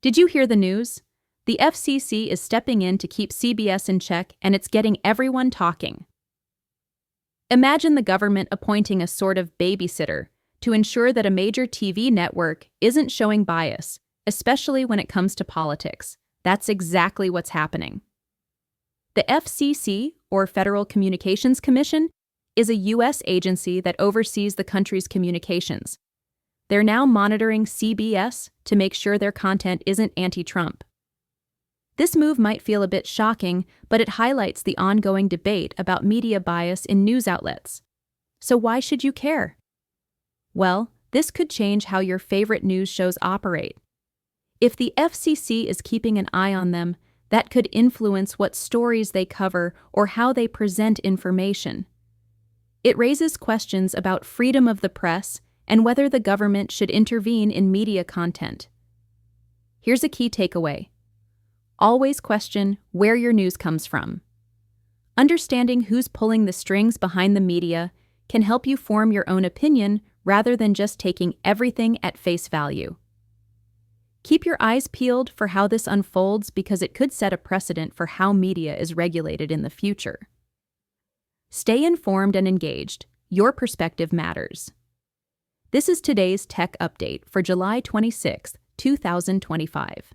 Did you hear the news? The FCC is stepping in to keep CBS in check, and it's getting everyone talking. Imagine the government appointing a sort of babysitter to ensure that a major TV network isn't showing bias, especially when it comes to politics. That's exactly what's happening. The FCC, or Federal Communications Commission, is a U.S. agency that oversees the country's communications. They're now monitoring CBS to make sure their content isn't anti-Trump. This move might feel a bit shocking, but it highlights the ongoing debate about media bias in news outlets. So why should you care? Well, this could change how your favorite news shows operate. If the FCC is keeping an eye on them, that could influence what stories they cover or how they present information. It raises questions about freedom of the press and whether the government should intervene in media content. Here's a key takeaway. Always question where your news comes from. Understanding who's pulling the strings behind the media can help you form your own opinion rather than just taking everything at face value. Keep your eyes peeled for how this unfolds because it could set a precedent for how media is regulated in the future. Stay informed and engaged. Your perspective matters. This is today's Tech Update for July 26, 2025.